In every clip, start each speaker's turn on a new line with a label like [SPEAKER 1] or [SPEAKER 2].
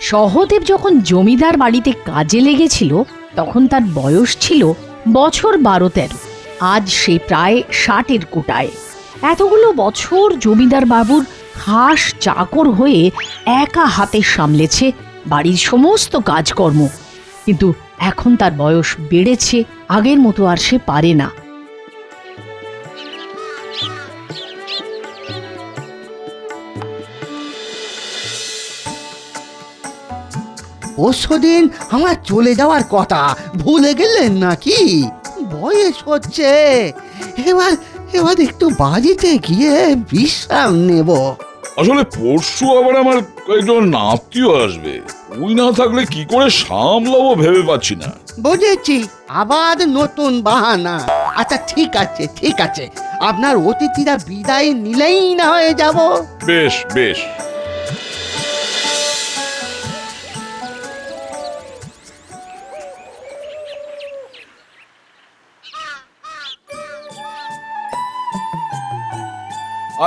[SPEAKER 1] সহদেব যখন জমিদার বাড়িতে কাজে লেগেছিল তখন তার বয়স ছিল বছর 12-13। আজ সে প্রায় 60-এর কোটায়। এতগুলো বছর জমিদার বাবুর খাস চাকর হয়ে একা হাতে সামলেছে বাড়ির সমস্ত কাজকর্ম, কিন্তু এখন তার বয়স বেড়েছে, আগের মতো আর সে পারে না।
[SPEAKER 2] পরশুদিন আমার চলে যাওয়ার কথা ভুলে গেলেন নাকি? বয়স হচ্ছে, এবার এবার একটু বাড়িতে গিয়ে বিশ্রাম নেব।
[SPEAKER 3] আসলে পরশু আবার আমার কয়েকজন আত্মীয় আসবে, ওই না থাকলে কি করে সামলাবো ভেবে পাচ্ছি না।
[SPEAKER 2] বুঝেছি, আবার নতুন বাহানা। আচ্ছা ঠিক আছে ঠিক আছে, আপনার অতিথিরা বিদায় নিলেই না হয়ে যাব।
[SPEAKER 3] বেশ বেশ।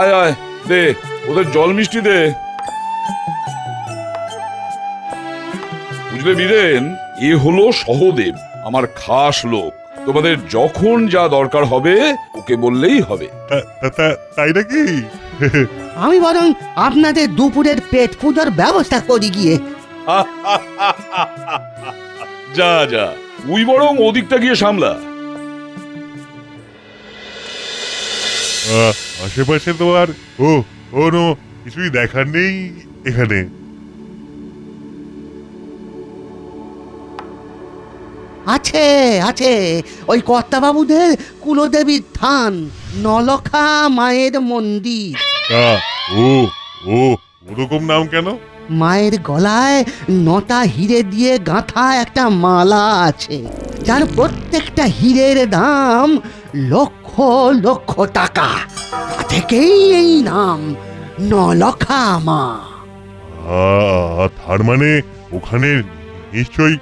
[SPEAKER 3] আয় আয়, দে ওদের জল মিষ্টি দে। বুঝলে বীরেন, এ হলো সহদেব, আমার খাস লোক। তোমাদের যখন যা দরকার হবে ওকে বললেই হবে।
[SPEAKER 4] তাই নাকি?
[SPEAKER 2] আমি বরং আপনাদের দুপুরের পেট পুজোর ব্যবস্থা করি গিয়ে।
[SPEAKER 3] যা যা, তুই বরং ওদিকটা গিয়ে সামলা।
[SPEAKER 4] আশেপাশে তো আর কোনো কিছুই দেখার নেই এখানে।
[SPEAKER 2] আছে আছে, ওই কর্তাবাবুদের কুলদেবীর থান, নলখা মায়ের মন্দির।
[SPEAKER 4] তা ও ও ওরকম নাম কেন?
[SPEAKER 2] মায়ের গলায় 9টা হিরে দিয়ে গাঁথা একটা মালা আছে, যার প্রত্যেকটা হীরের দাম লক্ষ লক্ষ টাকা। তা থেকেই এই নাম নলখা মা।
[SPEAKER 4] তার মানে ওখানে নিশ্চয়ই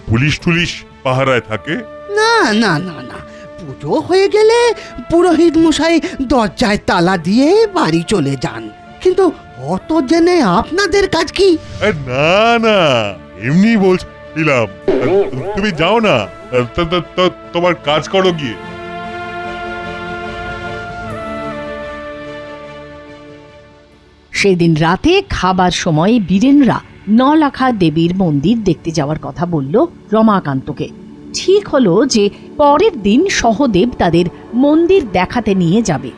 [SPEAKER 4] পুলিশ টুলিশ পাহারায় থাকে?
[SPEAKER 2] না না না না, পুজো হয়ে গেলে পুরোহিত মশাই দরজায় তালা দিয়ে বাড়ি চলে যান। কিন্তু অত জেনে আপনাদের কাজ কি?
[SPEAKER 4] না না, এমনি বলছিলাম। তুমি যাও না, তোমার কাজ করো গিয়ে।
[SPEAKER 1] সেদিন রাতে খাবার সময় বীরেনরা নলাখা দেবীর মন্দির দেখতে যাওয়ার কথা বলল রমাকান্তকে। ঠিক হলো যে পরের দিন সহদেব তাদের মন্দির দেখাতে নিয়ে যাবে।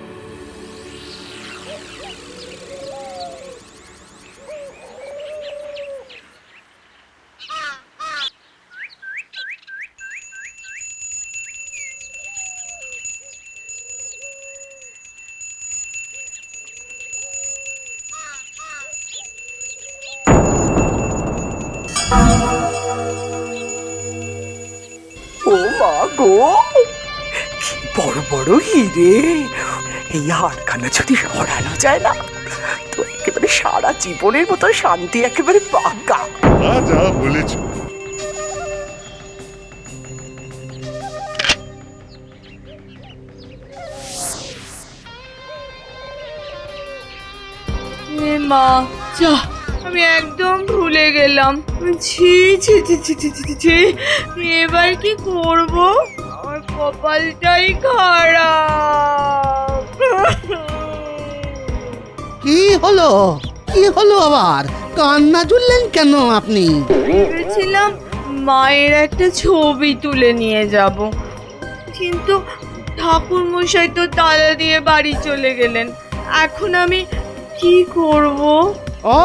[SPEAKER 5] ও মা গো, কি বড় বড় হিরে! এই হারখানা যদি সরানো যায় না, তো একেবারে সারা জীবনের মতো শান্তি একেবারে পাকা।
[SPEAKER 4] যা বলেছ।
[SPEAKER 6] মা, যা, আমি একদম ভুলে গেলাম। ছি ছি ছি ছি ছি ছি ছি, এবার কি করব? আমার কপালটাই খারাপ।
[SPEAKER 2] কি হলো কি হলো আবার? কান্না জুড়লেন কেন আপনি?
[SPEAKER 6] ভেবেছিলাম মায়ের একটা ছবি তুলে নিয়ে যাব, কিন্তু ঠাকুর মশাই তো তালা দিয়ে বাড়ি চলে গেলেন। এখন আমি কি করব?
[SPEAKER 2] ও,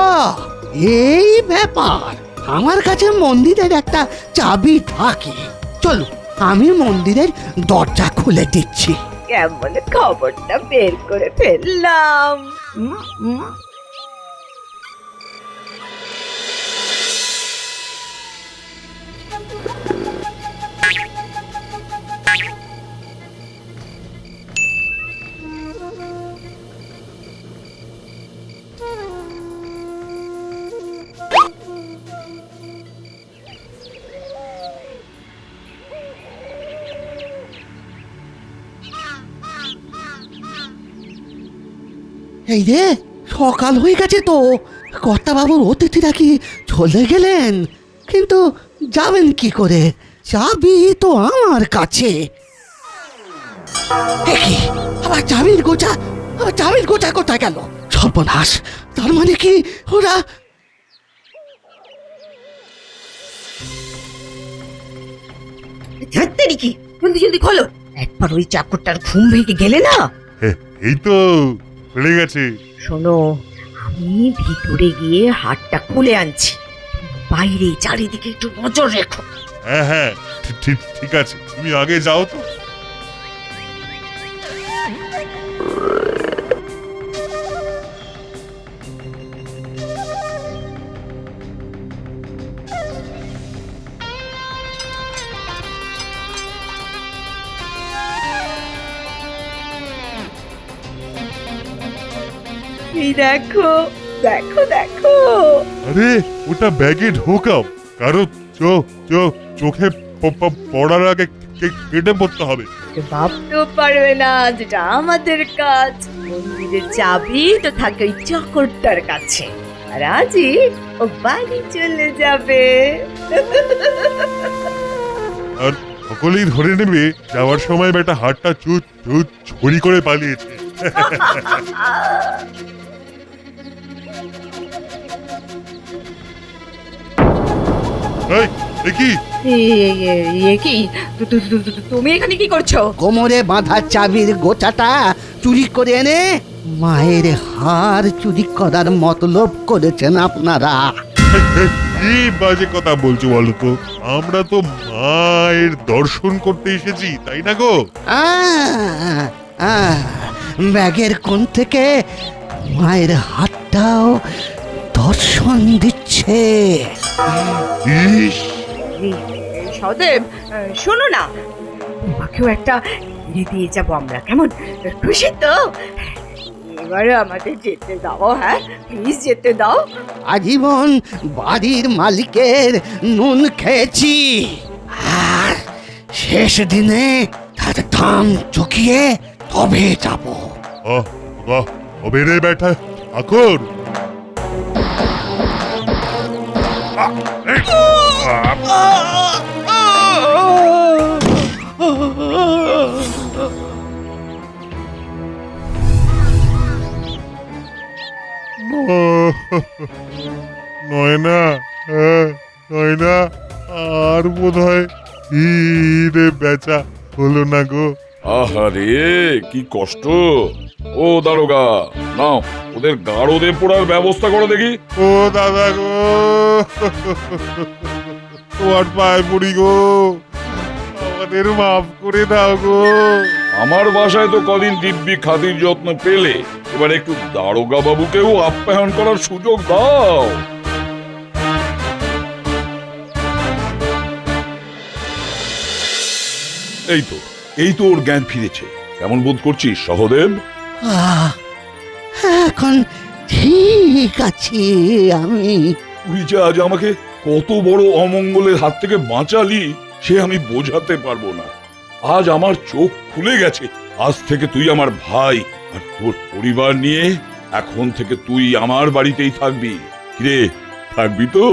[SPEAKER 2] এই ব্যাপার। আমার কাছে মন্দিরের একটা চাবি থাকে, চলো আমি মন্দিরের দরজা খুলে দিচ্ছি।
[SPEAKER 6] কেমন খবরটা বের করে ফেললাম।
[SPEAKER 2] এই রে, সকাল হয়ে গেছে তো, কর্তাবাবুর অতিথিরা কি চলে গেলেন? কিন্তু যাবেন কি করে? চাবি তো আমার কাছে। এ কি, আবার চাবির গোছা কোথায় গেল? সর্বনাশ! তার মানে কি ওরা...
[SPEAKER 7] ঝাড়তেরি কি, জলদি জলদি খোলো। একবার ওই চাকরটার ঘুম ভেঙে গেলে না।
[SPEAKER 4] এই তো খুলে গেছে।
[SPEAKER 7] শোনো, আমি ভিতরে গিয়ে হাটটা খুলে আনছি, বাইরে চারিদিকে একটু নজর রেখো।
[SPEAKER 4] হ্যাঁ হ্যাঁ, ঠিক আছে, তুমি আগে যাও তো।
[SPEAKER 6] এই দেখো দেখো দেখো,
[SPEAKER 4] আরে ওটা ব্যাগে ঢোকাও, কারো চোখে পড়ার আগে কেটে পড়তে হবে।
[SPEAKER 6] ভাবতেও পারবে না যেটা আমাদের কাজ। মন্দিরের চাবি তো থাকে ওই চাকরটার কাছে, আর আজই ও বাড়ি চলে যাবে।
[SPEAKER 4] আর সকলেই ধরে নেবে যাওয়ার সময় বেটা হাটটা চুট ছড়ি করে পালিয়েছে। এই কি
[SPEAKER 7] কি তুমি এখানে কি করছো?
[SPEAKER 2] কোমরে বাঁধা চাবির গোছাটা চুরি করে এনে মায়ের হার চুরি করার মতলব করেছেন আপনারা।
[SPEAKER 4] কি বাজে কথা বলছো বলো তো? আমরা তো মায়ের দর্শন করতে এসেছি, তাই না গো?
[SPEAKER 2] ব্যাগের কোণ থেকে মায়ের হাতটাও দর্শন দিচ্ছে।
[SPEAKER 4] ইস,
[SPEAKER 7] সদেব, শোনো না, তোমাকেও একটা হিরে দিয়ে যাবো আমরা, কেমন? খুশি তো?
[SPEAKER 6] এবারে আমাদের যেতে দাও, হ্যাঁ প্লিজ যেতে দাও।
[SPEAKER 2] আজীবন বাড়ির মালিকের নুন খেয়েছি, আর শেষ দিনে তার দাম চুকিয়ে তবে যাব।
[SPEAKER 4] হবে রে বেটা ঠাকুর। নয়না, নয়না, আর বোধ হয় হিরে বেচা হলো না গো।
[SPEAKER 3] আহারে কি কষ্ট! ও দারোগা, নাও ওদের গাড়োদে পোড়ার ব্যবস্থা করো দেখি।
[SPEAKER 4] ও দাদা গো, তোমার পায়ে পড়ি গো, আমাদের মাফ করে দাও গো।
[SPEAKER 3] আমার বাসায় তো কদিন দিব্যি খাতির যত্ন পেলে, এবার একটু দারোগা বাবুকেও আপ্যায়ন করার সুযোগ দাও। এই তো ওর জ্ঞান ফিরেছে। কেমন বোধ করছিস সহদেব?
[SPEAKER 2] এখন ঠিক আছি আমি।
[SPEAKER 3] তুই যে আজ আমাকে কত বড় অমঙ্গলের হাত থেকে বাঁচালি সে আমি বোঝাতে পারবো না। আজ আমার চোখ খুলে গেছে। আজ থেকে তুই আমার ভাই, আর তোর পরিবার নিয়ে এখন থেকে তুই আমার বাড়িতেই থাকবি। কিরে, থাকবি তো?